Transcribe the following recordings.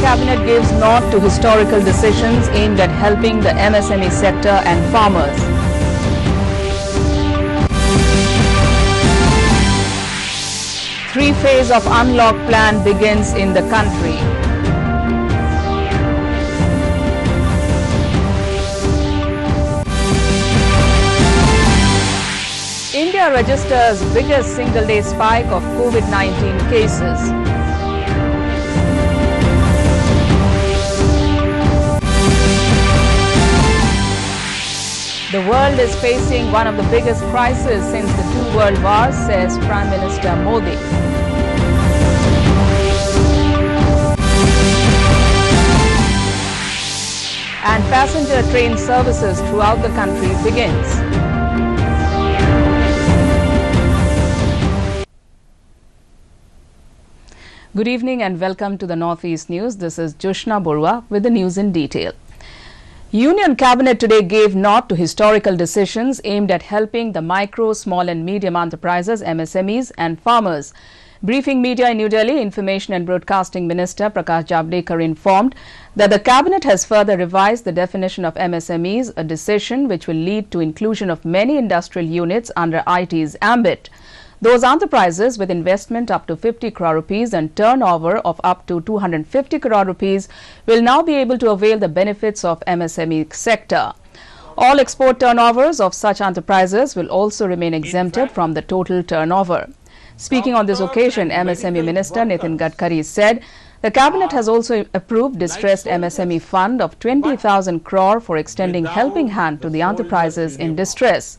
Cabinet gives nod to historical decisions aimed at helping the MSME sector and farmers. Three-phase of unlock plan begins in the country. India registers biggest single-day spike of COVID-19 cases. The world is facing one of the biggest crises since the two world wars, says Prime Minister Modi. And passenger train services throughout the country begins. Good evening and welcome to the Northeast News. This is Joshna Borua with the news in detail. Union Cabinet today gave nod to historical decisions aimed at helping the micro, small and medium enterprises, MSMEs and farmers. Briefing media in New Delhi, Information and Broadcasting Minister Prakash Javadekar informed that the Cabinet has further revised the definition of MSMEs, a decision which will lead to inclusion of many industrial units under IT's ambit. Those enterprises with investment up to 50 crore rupees and turnover of up to 250 crore rupees will now be able to avail the benefits of MSME sector. All export turnovers of such enterprises will also remain exempted from the total turnover. Speaking on this occasion, MSME Minister Nitin Gadkari said the Cabinet has also approved distressed MSME fund of 20,000 crore for extending helping hand to the enterprises in distress.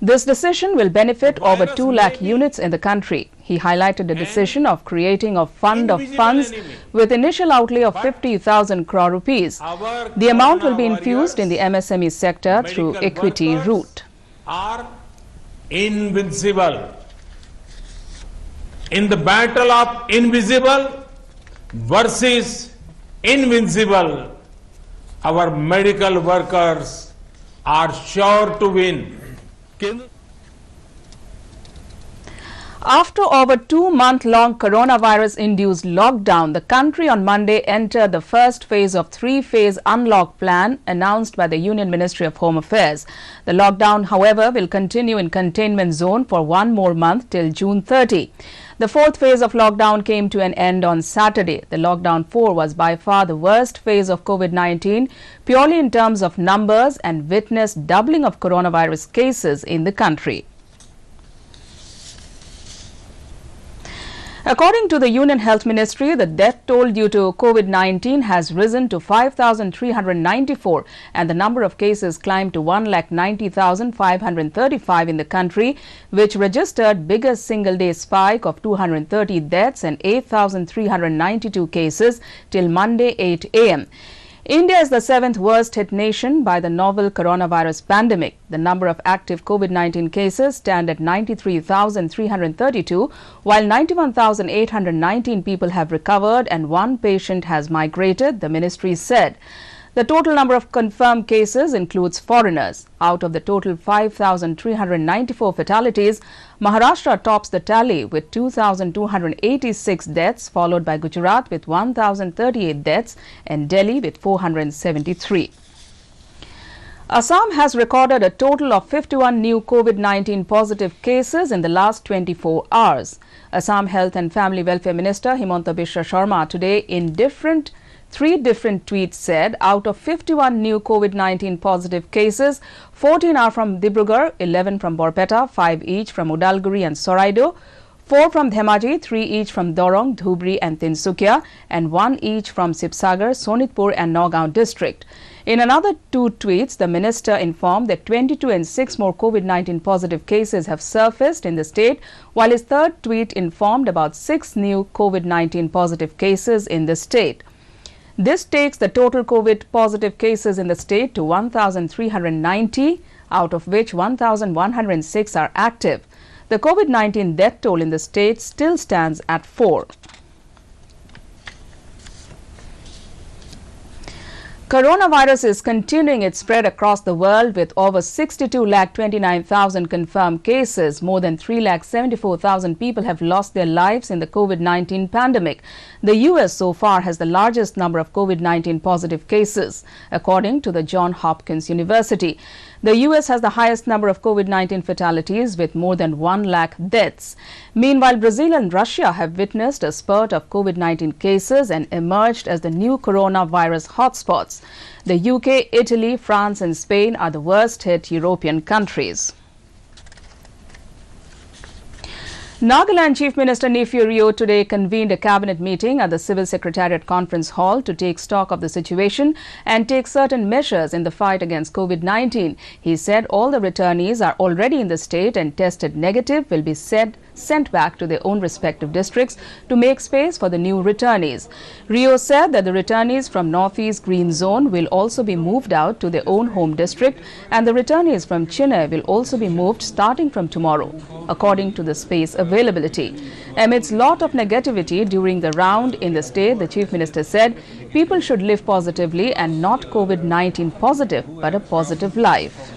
This decision will benefit over 2 lakh units in the country. He highlighted the decision of creating a fund of funds with initial outlay of 50,000 crore rupees. The amount will be infused in the MSME sector through equity route. Are invincible. In the battle of invisible versus invincible, our medical workers are sure to win. After over 2-month-long coronavirus-induced lockdown, the country on Monday entered the first phase of 3-phase unlock plan announced by the Union Ministry of Home Affairs. The lockdown, however, will continue in containment zone for 1 more month till June 30. The 4th phase of lockdown came to an end on Saturday. The lockdown 4 was by far the worst phase of COVID-19, purely in terms of numbers, and witnessed doubling of coronavirus cases in the country. According to the Union Health Ministry, the death toll due to COVID-19 has risen to 5,394 and the number of cases climbed to 1,90,535 in the country, which registered biggest single-day spike of 230 deaths and 8,392 cases till Monday 8 a.m. India is the 7th worst hit nation by the novel coronavirus pandemic. The number of active COVID-19 cases stand at 93,332, while 91,819 people have recovered and 1 patient has migrated, the ministry said. The total number of confirmed cases includes foreigners. Out of the total 5,394 fatalities, Maharashtra tops the tally with 2,286 deaths, followed by Gujarat with 1,038 deaths and Delhi with 473. Assam has recorded a total of 51 new COVID-19 positive cases in the last 24 hours. Assam Health and Family Welfare Minister Himanta Biswa Sharma today in 3 different tweets said out of 51 new COVID-19 positive cases, 14 are from Dibrugarh, 11 from Borpeta, 5 each from Udalguri and Soraido, 4 from Dhemaji, 3 each from Dorong, Dhubri and Tinsukia, and 1 each from Sibsagar, Sonitpur and Nagaon district. In another 2 tweets, the minister informed that 22 and 6 more COVID-19 positive cases have surfaced in the state, while his 3rd tweet informed about 6 new COVID-19 positive cases in the state. This takes the total COVID positive cases in the state to 1,390, out of which 1,106 are active. The COVID-19 death toll in the state still stands at 4. Coronavirus is continuing its spread across the world with over 62,29,000 confirmed cases. More than 3,74,000 people have lost their lives in the COVID-19 pandemic. The US so far has the largest number of COVID-19 positive cases, according to the Johns Hopkins University. The US has the highest number of COVID-19 fatalities with more than 1 lakh deaths. Meanwhile, Brazil and Russia have witnessed a spurt of COVID-19 cases and emerged as the new coronavirus hotspots. The UK, Italy, France and Spain are the worst hit European countries. Nagaland Chief Minister Neiphiu Rio today convened a cabinet meeting at the Civil Secretariat Conference Hall to take stock of the situation and take certain measures in the fight against COVID-19. He said all the returnees are already in the state and tested negative will be sent back to their own respective districts to make space for the new returnees. Rio said that the returnees from Northeast Green Zone will also be moved out to their own home district, and the returnees from Chennai will also be moved starting from tomorrow, according to the space availability. Amidst lot of negativity during the round in the state, the Chief Minister said people should live positively and not COVID-19 positive, but a positive life.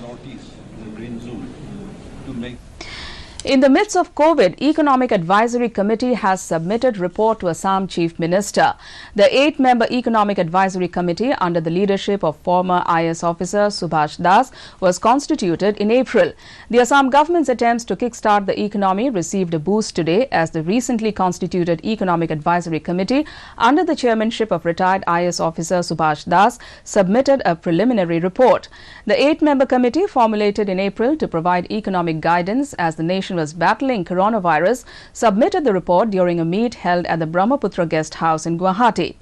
In the midst of COVID, Economic Advisory Committee has submitted report to Assam Chief Minister. The 8-member Economic Advisory Committee, under the leadership of former IS officer Subhash Das, was constituted in April. The Assam government's attempts to kickstart the economy received a boost today as the recently constituted Economic Advisory Committee, under the chairmanship of retired IS officer Subhash Das, submitted a preliminary report. The 8-member committee, formulated in April to provide economic guidance as the nation was battling coronavirus, submitted the report during a meet held at the Brahmaputra Guest House in Guwahati.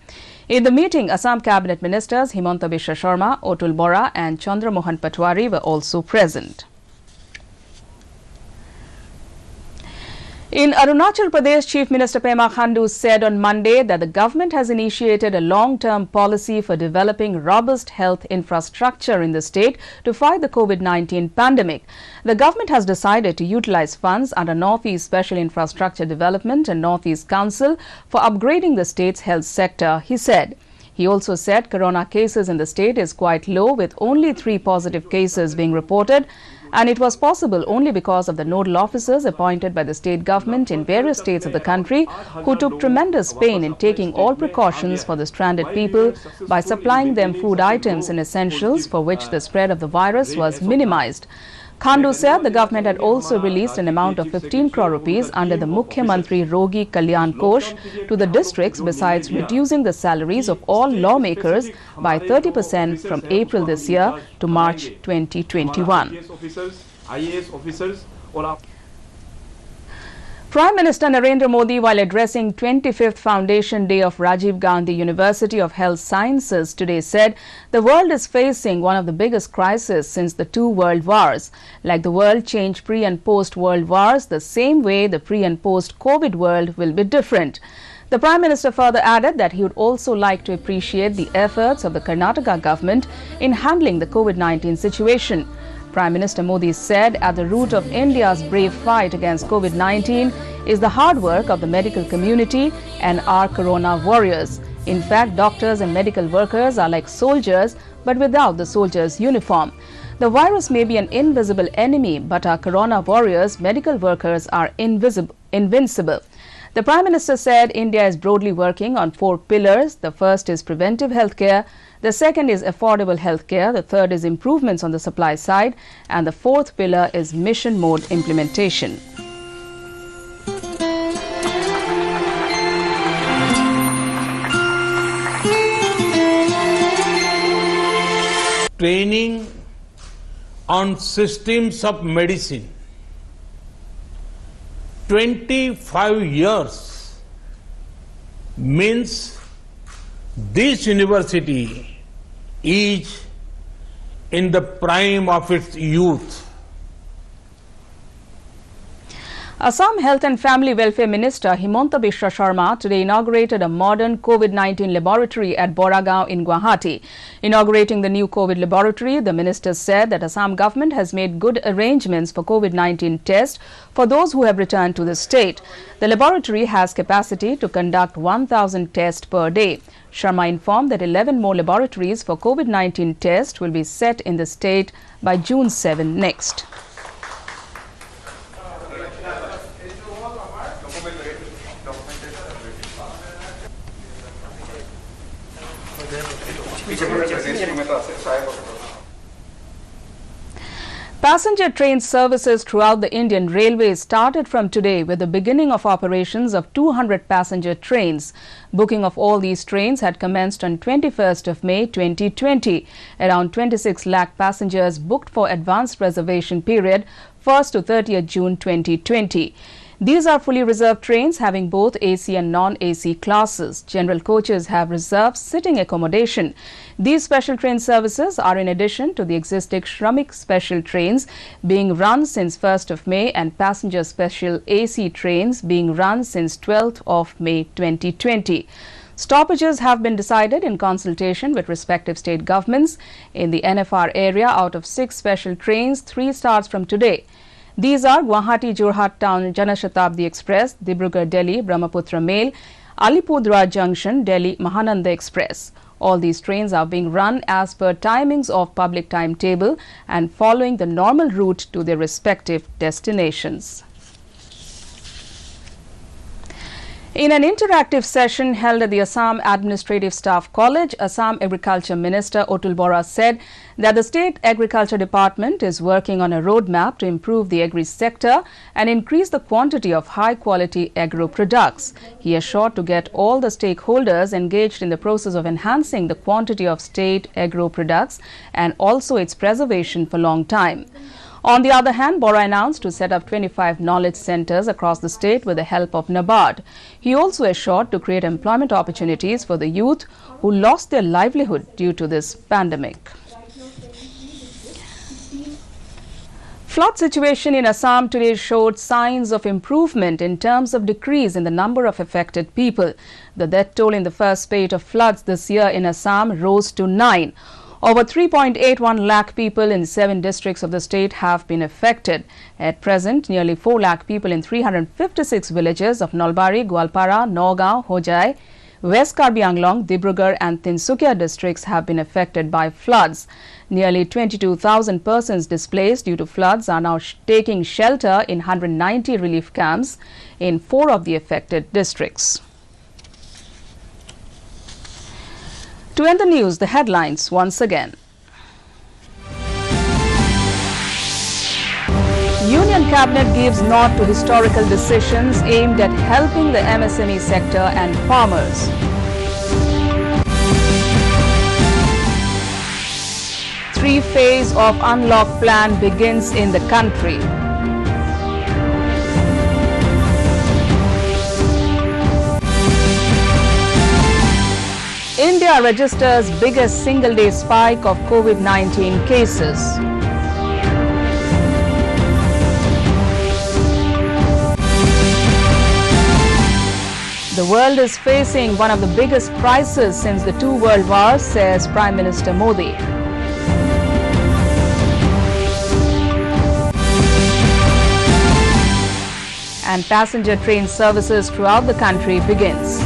In the meeting, Assam Cabinet Ministers Himanta Biswa Sharma, Otul Bora and Chandra Mohan Patwari were also present. In Arunachal Pradesh, Chief Minister Pema Khandu said on Monday that the government has initiated a long-term policy for developing robust health infrastructure in the state to fight the COVID-19 pandemic. The government has decided to utilize funds under Northeast Special Infrastructure Development and Northeast Council for upgrading the state's health sector, he said. He also said corona cases in the state is quite low, with only 3 positive cases being reported, and it was possible only because of the nodal officers appointed by the state government in various states of the country, who took tremendous pain in taking all precautions for the stranded people by supplying them food items and essentials for which the spread of the virus was minimized. Khandu said the government had also released an amount of 15 crore rupees under the Mukhyamantri Rogi Kalyan Kosh to the districts, besides reducing the salaries of all lawmakers by 30% from April this year to March 2021. Prime Minister Narendra Modi, while addressing 25th Foundation Day of Rajiv Gandhi University of Health Sciences today, said the world is facing one of the biggest crises since the 2 world wars. Like the world changed pre- and post-world wars, the same way the pre- and post-COVID world will be different. The Prime Minister further added that he would also like to appreciate the efforts of the Karnataka government in handling the COVID-19 situation. Prime Minister Modi said at the root of India's brave fight against COVID-19 is the hard work of the medical community and our corona warriors. In fact, doctors and medical workers are like soldiers, but without the soldier's uniform. The virus may be an invisible enemy, but our corona warriors, medical workers, are invincible. The Prime Minister said India is broadly working on 4 pillars. The first is preventive healthcare. The second is affordable healthcare. The third is improvements on the supply side. And the 4th pillar is mission mode implementation. Training on systems of medicine. 25 years means this university is in the prime of its youth. Assam Health and Family Welfare Minister Himanta Biswa Sharma today inaugurated a modern COVID-19 laboratory at Boragaon in Guwahati. Inaugurating the new COVID laboratory, the minister said that Assam government has made good arrangements for COVID-19 tests for those who have returned to the state. The laboratory has capacity to conduct 1,000 tests per day. Sharma informed that 11 more laboratories for COVID-19 tests will be set in the state by June 7 next. Passenger train services throughout the Indian Railways started from today with the beginning of operations of 200 passenger trains. Booking of all these trains had commenced on 21st of May 2020. Around 26 lakh passengers booked for advanced reservation period 1st to 30th June 2020. These are fully reserved trains having both AC and non-AC classes. General coaches have reserved sitting accommodation. These special train services are in addition to the existing Shramik special trains being run since 1st of May and passenger special AC trains being run since 12th of May 2020. Stoppages have been decided in consultation with respective state governments. In the NFR area, out of 6 special trains, 3 starts from today. These are Guwahati-Jorhat Town Janashatabdi Express, Dibrugarh-Delhi Brahmaputra Mail, Alipurduar Junction Delhi Mahananda Express. All these trains are being run as per timings of public timetable and following the normal route to their respective destinations. In an interactive session held at the Assam Administrative Staff College, Assam Agriculture Minister Otul Bora said that the State Agriculture Department is working on a roadmap to improve the agri sector and increase the quantity of high-quality agro products. He assured to get all the stakeholders engaged in the process of enhancing the quantity of state agro products and also its preservation for long time. On the other hand, Bora announced to set up 25 knowledge centers across the state with the help of NABARD. He also assured to create employment opportunities for the youth who lost their livelihood due to this pandemic. Flood situation in Assam today showed signs of improvement in terms of decrease in the number of affected people. The death toll in the first spate of floods this year in Assam rose to 9. Over 3.81 lakh people in 7 districts of the state have been affected. At present, nearly 4 lakh people in 356 villages of Nalbari, Gwalpara, Nagaon, Hojai, West Karbi Anglong, Dibrugarh and Tinsukia districts have been affected by floods. Nearly 22,000 persons displaced due to floods are now taking shelter in 190 relief camps in 4 of the affected districts. To end the news, the headlines once again. Union Cabinet gives nod to historical decisions aimed at helping the MSME sector and farmers. Three-phase of unlock plan begins in the country. India registers biggest single-day spike of COVID-19 cases. The world is facing one of the biggest crises since the 2 world wars, says Prime Minister Modi. And passenger train services throughout the country begins.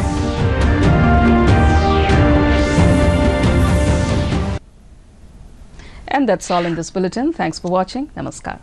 And that's all in this bulletin. Thanks for watching. Namaskar.